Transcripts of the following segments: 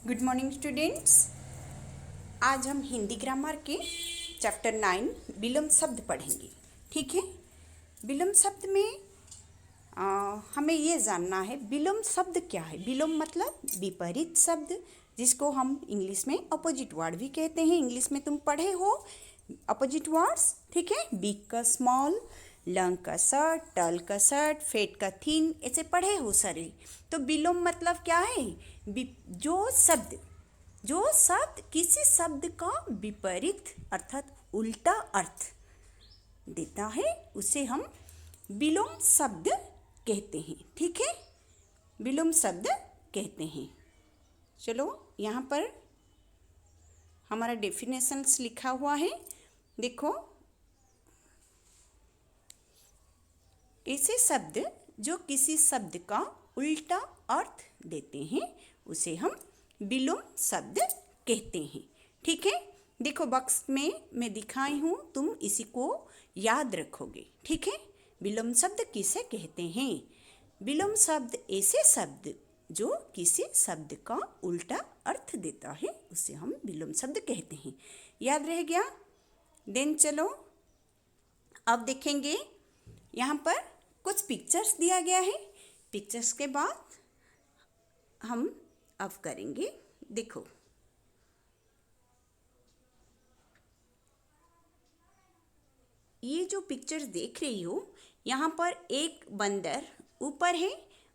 Good morning students. आज हम Hindi grammar के चैप्टर 9 विलोम शब्द पढ़ेंगे। ठीक है। विलोम शब्द में हमें ये जानना है विलोम शब्द क्या है। विलोम मतलब विपरीत शब्द, जिसको हम इंग्लिश में अपोजिट वर्ड भी कहते हैं। इंग्लिश में तुम पढ़े हो अपोजिट वर्ड्स। ठीक है। बिग का स्मॉल, लंग का शर्ट, टल का शर्ट, फेट का थिन, ऐसे पढ़े हो सारे। तो विलोम मतलब क्या है? जो शब्द किसी शब्द का विपरीत अर्थात उल्टा अर्थ देता है उसे हम विलोम शब्द कहते हैं। ठीक है। विलोम शब्द कहते हैं। चलो यहाँ पर हमारा डेफिनेशंस लिखा हुआ है, देखो। ऐसे शब्द जो किसी शब्द का उल्टा अर्थ देते हैं उसे हम विलोम शब्द कहते हैं। ठीक है। देखो बॉक्स में मैं दिखाई हूँ, तुम इसी को याद रखोगे। ठीक है। विलोम शब्द किसे कहते हैं? विलोम शब्द ऐसे शब्द जो किसी शब्द का उल्टा अर्थ देता है उसे हम विलोम शब्द कहते हैं। याद रह गया? देन चलो अब देखेंगे। यहाँ पर कुछ पिक्चर्स दिया गया है। पिक्चर्स के बाद हम अब करेंगे। देखो, ये जो पिक्चर्स देख रही हो, यहाँ पर एक बंदर ऊपर है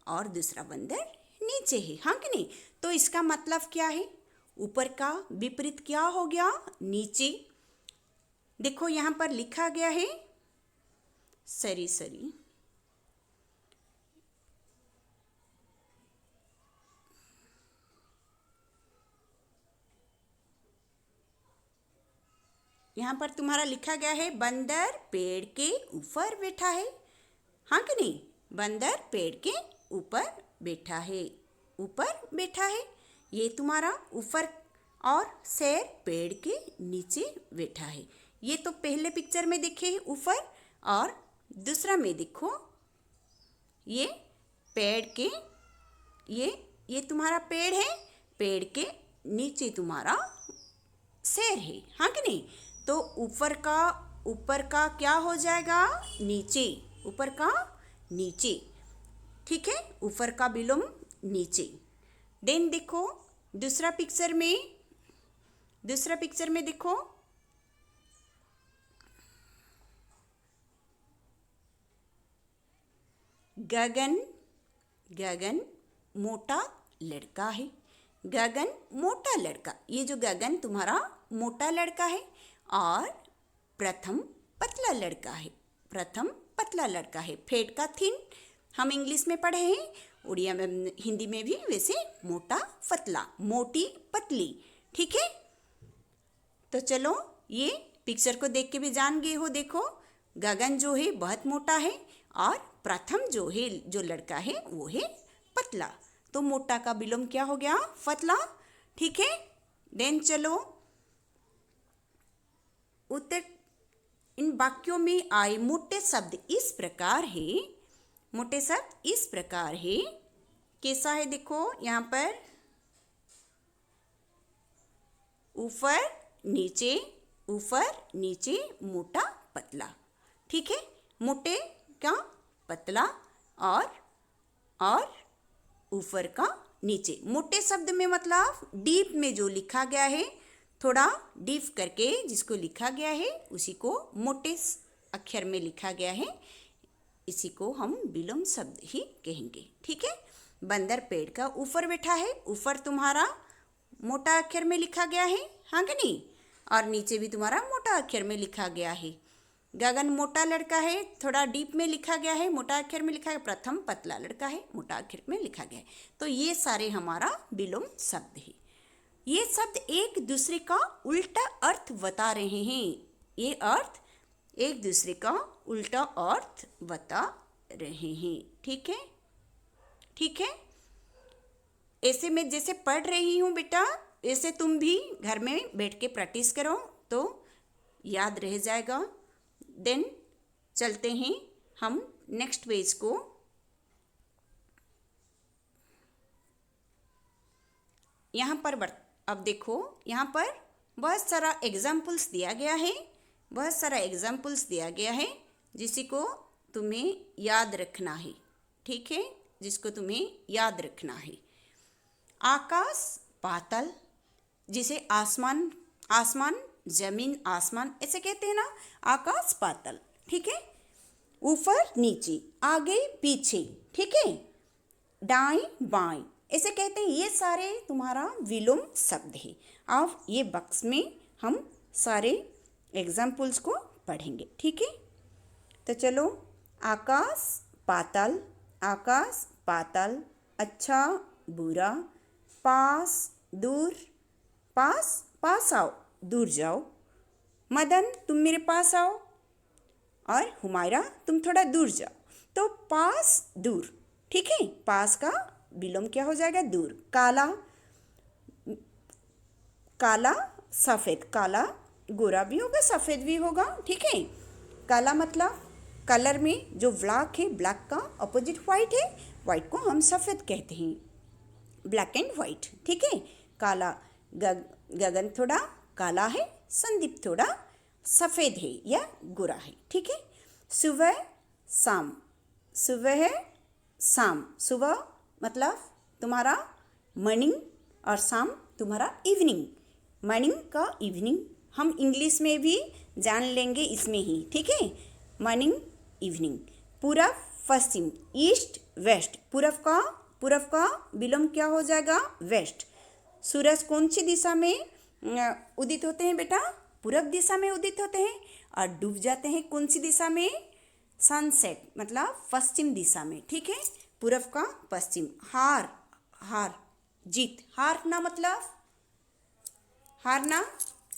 और दूसरा बंदर नीचे है, हाँ कि नहीं? तो इसका मतलब क्या है? ऊपर का विपरीत क्या हो गया? नीचे। देखो यहाँ पर लिखा गया है सरी सरी। यहाँ पर तुम्हारा लिखा गया है बंदर पेड़ के ऊपर बैठा है, हाँ कि नहीं? बंदर पेड़ के ऊपर बैठा है, ऊपर बैठा है। ये तुम्हारा ऊपर, और शेर पेड़ के नीचे बैठा है। ये तो पहले पिक्चर में देखे है ऊपर, और दूसरा में देखो ये पेड़ के, ये तुम्हारा पेड़ है, पेड़ के नीचे तुम्हारा शेर है, हाँ कि नहीं? तो ऊपर का क्या हो जाएगा? नीचे। ऊपर का नीचे। ठीक है। ऊपर का विलोम नीचे। देन देखो दूसरा पिक्चर में देखो, गगन। गगन मोटा लड़का है। गगन मोटा लड़का, ये जो गगन तुम्हारा मोटा लड़का है, और प्रथम पतला लड़का है। प्रथम पतला लड़का है। फेट का थिन हम इंग्लिश में पढ़े हैं, उड़िया में हिंदी में भी वैसे मोटा पतला, मोटी पतली। ठीक है। तो चलो ये पिक्चर को देख के भी जान गए हो। देखो गगन जो है बहुत मोटा है, और प्रथम जो है जो लड़का है वो है पतला। तो मोटा का विलोम क्या हो गया? पतला। ठीक है। देन चलो उत्तर। इन वाक्यों में आए मोटे शब्द इस प्रकार है। मोटे शब्द इस प्रकार है। कैसा है? देखो यहाँ पर ऊपर नीचे, ऊपर नीचे, मोटा पतला। ठीक है। मोटे का पतला, और ऊपर का नीचे। मोटे शब्द में मतलब डीप में जो लिखा गया है, थोड़ा डीप करके जिसको लिखा गया है उसी को मोटे अक्षर में लिखा गया है, इसी को हम विलोम शब्द ही कहेंगे। ठीक है। बंदर पेड़ का ऊपर बैठा है, ऊपर तुम्हारा मोटा अक्षर में लिखा गया है, हाँ कि नहीं? और नीचे भी तुम्हारा मोटा अक्षर में लिखा गया है। गगन मोटा लड़का है, थोड़ा डीप में लिखा गया है, मोटा अक्षर में लिखा है। प्रथम पतला लड़का है, मोटा अक्षर में लिखा गया है। तो ये सारे हमारा विलोम शब्द है। ये शब्द एक दूसरे का उल्टा अर्थ बता रहे हैं। ये अर्थ एक दूसरे का उल्टा अर्थ बता रहे हैं। ठीक है। ठीक है। ऐसे मैं जैसे पढ़ रही हूँ बेटा, ऐसे तुम भी घर में बैठ के प्रैक्टिस करो तो याद रह जाएगा। देन चलते हैं हम नेक्स्ट पेज को। यहाँ पर अब देखो, यहाँ पर बहुत सारा एग्जाम्पल्स दिया गया है, बहुत सारा एग्जाम्पल्स दिया गया है जिसको तुम्हें याद रखना है, ठीक है, जिसको तुम्हें याद रखना है। आकाश पाताल, जिसे आसमान, आसमान जमीन आसमान ऐसे कहते हैं ना, आकाश पाताल, ठीक है। ऊपर नीचे, आगे पीछे, ठीक है। दाएं बाएं ऐसे कहते हैं। ये सारे तुम्हारा विलोम शब्द है। अब ये बॉक्स में हम सारे एग्जाम्पल्स को पढ़ेंगे, ठीक है। तो चलो, आकाश पाताल, आकाश पाताल, अच्छा बुरा, पास दूर, पास पास आओ दूर जाओ, मदन तुम मेरे पास आओ, और हुमायरा तुम थोड़ा दूर जाओ। तो पास दूर, ठीक है। पास का विलोम क्या हो जाएगा? दूर। काला, काला सफ़ेद, काला गोरा भी होगा सफ़ेद भी होगा, ठीक है। काला मतलब कलर में जो ब्लैक है, ब्लैक का अपोजिट वाइट है, वाइट को हम सफ़ेद कहते हैं, ब्लैक एंड वाइट, ठीक है। काला, गगन थोड़ा काला है, संदीप थोड़ा सफ़ेद है या गोरा है, ठीक है। सुबह शाम, सुबह शाम, सुबह मतलब तुम्हारा मॉर्निंग और शाम तुम्हारा इवनिंग। मॉर्निंग का इवनिंग हम इंग्लिश में भी जान लेंगे इसमें ही, ठीक है। Morning evening. पूरब पश्चिम, ईस्ट वेस्ट, पूरब का विलोम क्या हो जाएगा? वेस्ट। सूरज कौन सी दिशा में उदित होते हैं बेटा? पूरब दिशा में उदित होते हैं। और डूब जाते हैं कौन सी दिशा में? सनसेट मतलब पश्चिम दिशा में, ठीक है। पूरब का पश्चिम। हार, हार जीत, हारना मतलब हारना,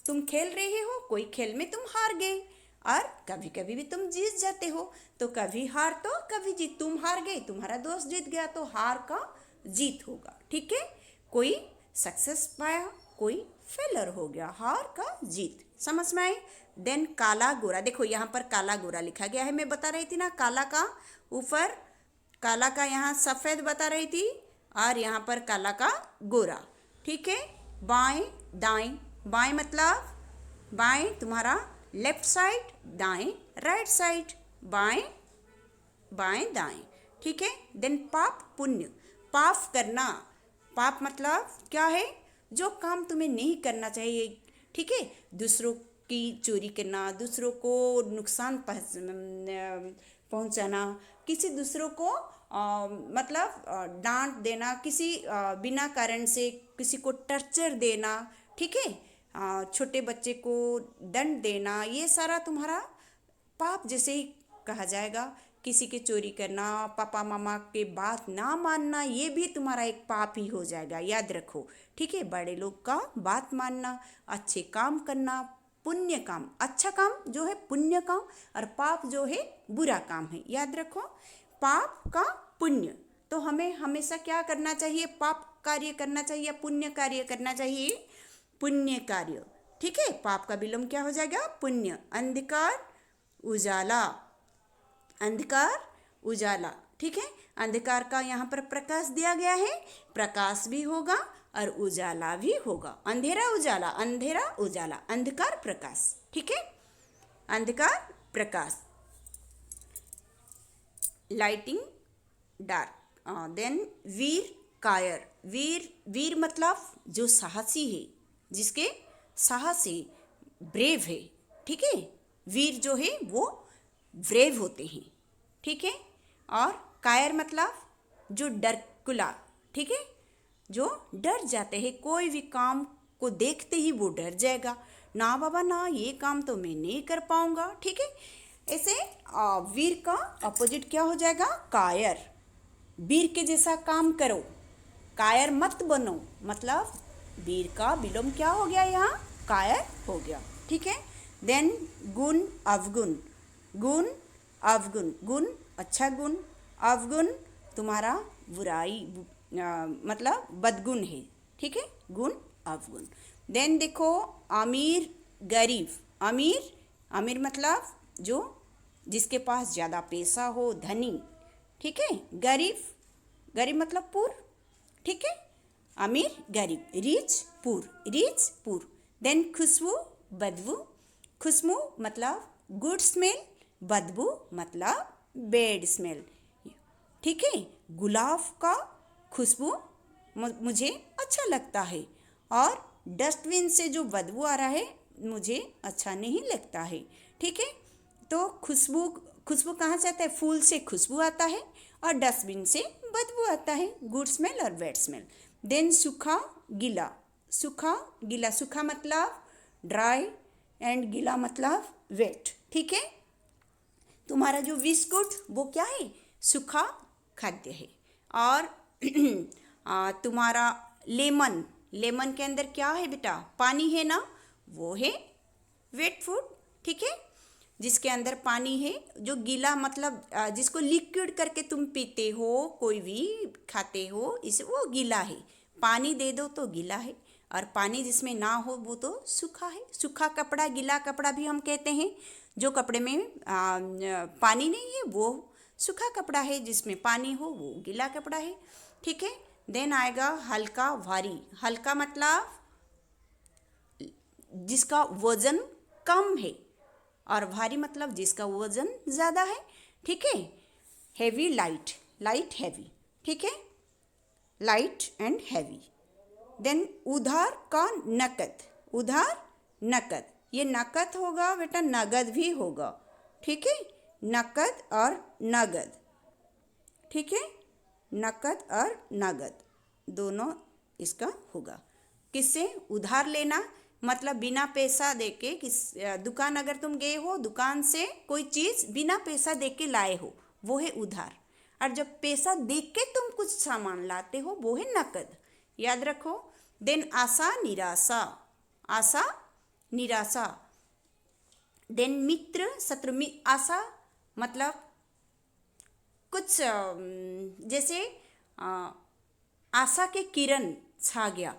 तुम खेल रहे हो, कोई खेल में तुम हार गए, और कभी कभी भी तुम जीत जाते हो। तो कभी हार तो कभी जीत, तुम हार गए, तुम्हारा दोस्त जीत गया, तो हार का जीत होगा, ठीक है। कोई सक्सेस पाया, कोई फेलर हो गया, हार का जीत, समझ में आए। देन काला गोरा, देखो यहाँ पर काला गोरा लिखा गया है, मैं बता रही थी ना, काला का ऊपर, काला का यहाँ सफ़ेद बता रही थी, और यहाँ पर काला का गोरा, ठीक है। बाएं दाएं, बाएं मतलब बाएं तुम्हारा लेफ्ट साइड, दाएं राइट साइड, बाएं बाएं दाएं, ठीक है। देन पाप पुण्य, पाप करना, पाप मतलब क्या है? जो काम तुम्हें नहीं करना चाहिए, ठीक है। दूसरों की चोरी करना, दूसरों को नुकसान पहुंचाना, किसी दूसरों को मतलब डांट देना, किसी बिना कारण से किसी को टर्चर देना, ठीक है। छोटे बच्चे को दंड देना, ये सारा तुम्हारा पाप जैसे ही कहा जाएगा। किसी की चोरी करना, पापा मामा के बात ना मानना, ये भी तुम्हारा एक पाप ही हो जाएगा, याद रखो, ठीक है। बड़े लोग का बात मानना, अच्छे काम करना, पुण्य काम, अच्छा काम जो है पुण्य काम, और पाप जो है बुरा काम है, याद रखो। पाप का पुण्य, तो हमें हमेशा क्या करना चाहिए? पाप कार्य करना चाहिए, पुण्य कार्य करना चाहिए? पुण्य कार्य, ठीक है। पाप का विलोम क्या हो जाएगा? पुण्य। अंधकार उजाला, अंधकार उजाला, ठीक है। अंधकार का यहाँ पर प्रकाश दिया गया है, प्रकाश भी होगा और उजाला भी होगा। अंधेरा उजाला, अंधेरा उजाला, अंधकार प्रकाश, ठीक है। अंधकार प्रकाश, लाइटिंग डार्क। देन वीर कायर, वीर, वीर मतलब जो साहसी है, जिसके साहस है, ब्रेव है, ठीक है। वीर जो है वो ब्रेव होते हैं, ठीक है। और कायर मतलब जो डरकुला, ठीक है, जो डर जाते हैं, कोई भी काम को देखते ही वो डर जाएगा, ना बाबा ना, ये काम तो मैं नहीं कर पाऊंगा, ठीक है। ऐसे वीर का अपोजिट क्या हो जाएगा? कायर। वीर के जैसा काम करो, कायर मत बनो, मतलब वीर का विलोम क्या हो गया यहाँ? कायर हो गया, ठीक है। देन गुण अवगुण, गुण अवगुण, गुण अच्छा गुण, अवगुण तुम्हारा बुराई मतलब बदगुण है, ठीक है, गुण अवगुण। देन देखो अमीर गरीब, अमीर, अमीर मतलब जो जिसके पास ज़्यादा पैसा हो, धनी, ठीक है। गरीब, गरीब मतलब पुअर, ठीक है। अमीर गरीब, रिच पुअर। देन खुशबू बदबू, खुशबू मतलब गुड स्मेल, बदबू मतलब बैड स्मेल। ठीक है, गुलाब का खुशबू मुझे अच्छा लगता है और डस्टबिन से जो बदबू आ रहा है मुझे अच्छा नहीं लगता है। ठीक है, तो खुशबू खुशबू कहाँ से आता है? फूल से खुशबू आता है और डस्टबिन से बदबू आता है, गुड स्मेल और बैड स्मेल। देन सूखा गीला, सूखा गीला, सूखा मतलब ड्राई एंड गीला मतलब वेट। ठीक है, तुम्हारा जो बिस्कुट वो क्या है? सूखा खाद्य है। और तुम्हारा लेमन, लेमन के अंदर क्या है बेटा? पानी है ना, वो है वेट फूड। ठीक है, जिसके अंदर पानी है, जो गीला मतलब जिसको लिक्विड करके तुम पीते हो, कोई भी खाते हो, इसे वो गीला है। पानी दे दो तो गीला है, और पानी जिसमें ना हो वो तो सूखा है। सूखा कपड़ा, गीला कपड़ा भी हम कहते हैं। जो कपड़े में पानी नहीं है वो सूखा कपड़ा है, जिसमें पानी हो वो गीला कपड़ा है। ठीक है, देन आएगा हल्का भारी। हल्का मतलब जिसका वजन कम है, और भारी मतलब जिसका वजन ज़्यादा है। ठीक है, हैवी लाइट, लाइट हैवी। ठीक है, लाइट एंड हैवी। देन उधार का नकद, उधार नकद, ये नकद होगा बेटा, नगद भी होगा। ठीक है, नकद और नगद। ठीक है, नकद और नगद दोनों इसका होगा। किससे? उधार लेना मतलब बिना पैसा देके, किस दुकान अगर तुम गए हो, दुकान से कोई चीज़ बिना पैसा दे के लाए हो, वो है उधार। और जब पैसा दे के तुम कुछ सामान लाते हो वो है नकद, याद रखो। देन आशा निराशा, आशा निराशा। देन मित्र शत्रु, आशा मतलब कुछ जैसे आशा के किरण छा गया,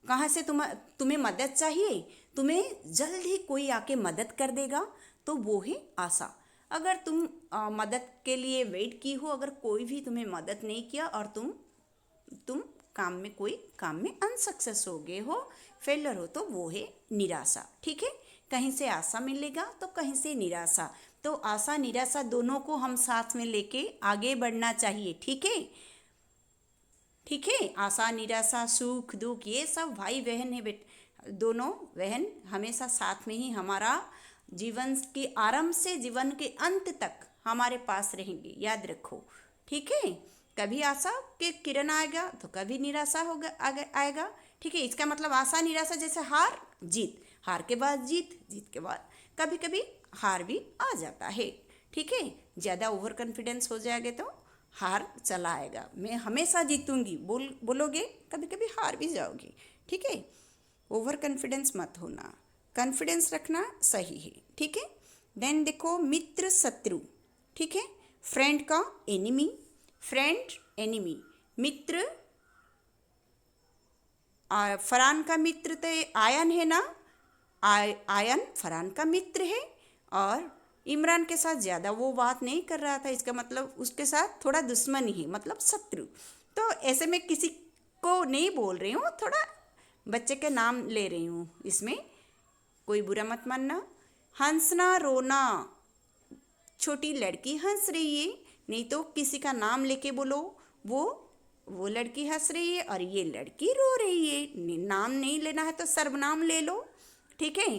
कहाँ से तुम्हें मदद चाहिए, तुम्हें जल्द ही कोई आके मदद कर देगा, तो वो है आशा। अगर तुम मदद के लिए वेट की हो, अगर कोई भी तुम्हें मदद नहीं किया और तुम काम में, कोई काम में अनसक्सेस हो गए हो, फेलर हो, तो वो है निराशा। ठीक है, कहीं से आशा मिलेगा तो कहीं से निराशा, तो आशा निराशा दोनों को हम साथ में लेके आगे बढ़ना चाहिए। ठीक है, ठीक है, आशा निराशा सुख दुख ये सब भाई बहन है दोनों बहन हमेशा साथ में ही हमारा जीवन के आरंभ से जीवन के अंत तक हमारे पास रहेंगे, याद रखो। ठीक है, कभी आशा के किरण आएगा तो कभी निराशा होगा आएगा। ठीक है, इसका मतलब आशा निराशा जैसे हार जीत, हार के बाद जीत, जीत के बाद कभी कभी हार भी आ जाता है। ठीक है, ज़्यादा ओवर कॉन्फिडेंस हो जाएगा तो हार चला आएगा। मैं हमेशा जीतूंगी बोलोगे, कभी कभी हार भी जाओगे। ठीक है, ओवर कॉन्फिडेंस मत होना, कॉन्फिडेंस रखना सही है। ठीक है, देन देखो मित्र शत्रु। ठीक है, फ्रेंड का एनिमी, फ्रेंड एनिमी, मित्र फरहान का मित्र तो आयन है ना, आयन फरहान का मित्र है, और इमरान के साथ ज़्यादा वो बात नहीं कर रहा था, इसका मतलब उसके साथ थोड़ा दुश्मनी है, मतलब शत्रु। तो ऐसे में किसी को नहीं बोल रही हूँ, थोड़ा बच्चे के नाम ले रही हूँ, इसमें कोई बुरा मत मानना। हंसना रोना, छोटी लड़की हंस रही है, नहीं तो किसी का नाम लेके बोलो, वो लड़की हंस रही है और ये लड़की रो रही है। नाम नहीं लेना है तो सर्वनाम ले लो। ठीक है,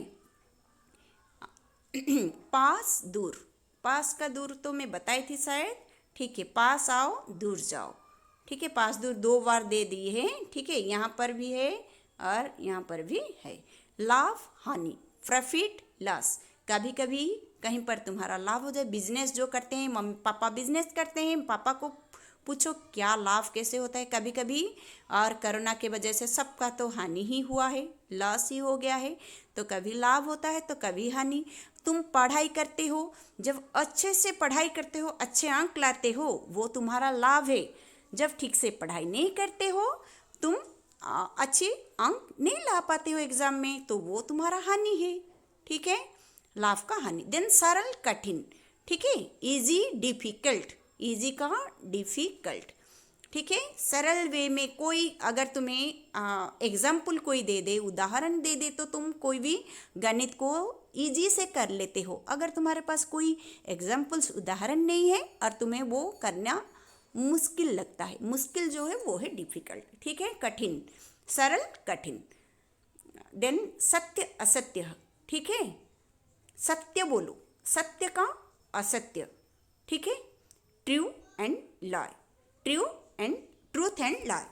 पास दूर, पास का दूर तो मैं बताई थी शायद। ठीक है, पास आओ दूर जाओ। ठीक है, पास दूर दो बार दे दिए हैं। ठीक है, यहाँ पर भी है और यहाँ पर भी है। लाभ हानि, प्रॉफिट लॉस, कभी कभी कहीं पर तुम्हारा लाभ हो जाए। बिजनेस जो करते हैं, मम्मी पापा बिजनेस करते हैं, पापा को पूछो क्या लाभ कैसे होता है कभी कभी। और कोरोना के वजह से सबका तो हानि ही हुआ है, लॉस ही हो गया है। तो कभी लाभ होता है तो कभी हानि। तुम पढ़ाई करते हो, जब अच्छे से पढ़ाई करते हो, अच्छे अंक लाते हो, वो तुम्हारा लाभ है। जब ठीक से पढ़ाई नहीं करते हो, तुम अच्छे अंक नहीं ला पाते हो एग्जाम में, तो वो तुम्हारा हानि है। ठीक है, लाभ का हानि। देन सरल कठिन। ठीक है, इजी डिफिकल्ट, इजी का डिफिकल्ट, ठीक है। सरल वे में कोई अगर तुम्हें एग्जाम्पल कोई दे दे, उदाहरण दे दे, तो तुम कोई भी गणित को इजी से कर लेते हो। अगर तुम्हारे पास कोई एग्जाम्पल्स उदाहरण नहीं है और तुम्हें वो करना मुश्किल लगता है, मुश्किल जो है वो है डिफिकल्ट, ठीक है, कठिन, सरल कठिन। देन सत्य असत्य, ठीक है, सत्य बोलो, सत्य का असत्य, ठीक है, true and lie, true and truth and lie,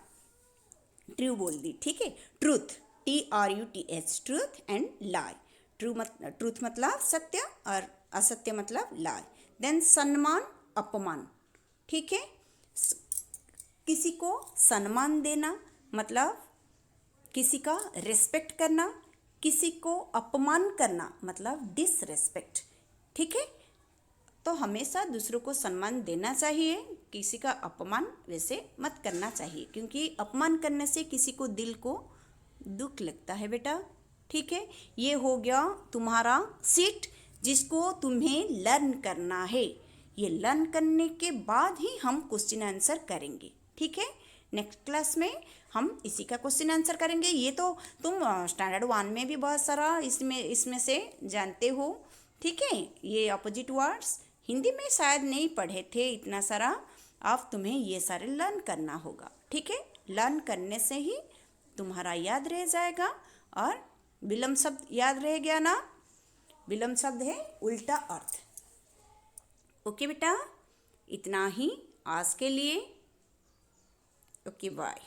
true बोल दी, ठीक है, truth, TRUTH, truth and lie, truth मतलब सत्य और असत्य मतलब लाई। देन सम्मान अपमान, ठीक है, किसी को सम्मान देना मतलब किसी का रिस्पेक्ट करना, किसी को अपमान करना मतलब डिसरिस्पेक्ट, ठीक है। तो हमेशा दूसरों को सम्मान देना चाहिए, किसी का अपमान वैसे मत करना चाहिए, क्योंकि अपमान करने से किसी को दिल को दुख लगता है बेटा, ठीक है। ये हो गया तुम्हारा सीट जिसको तुम्हें लर्न करना है। ये लर्न करने के बाद ही हम क्वेश्चन आंसर करेंगे, ठीक है। नेक्स्ट क्लास में हम इसी का क्वेश्चन आंसर करेंगे। ये तो तुम स्टैंडर्ड 1 में भी बहुत सारा इसमें से जानते हो, ठीक है। ये अपोजिट वर्ड्स हिंदी में शायद नहीं पढ़े थे इतना सारा, अब तुम्हें ये सारे लर्न करना होगा, ठीक है। लर्न करने से ही तुम्हारा याद रह जाएगा। और विलम्ब शब्द याद रह गया ना, विलम्ब शब्द है उल्टा अर्थ। ओके बेटा, इतना ही आज के लिए। Okay bye.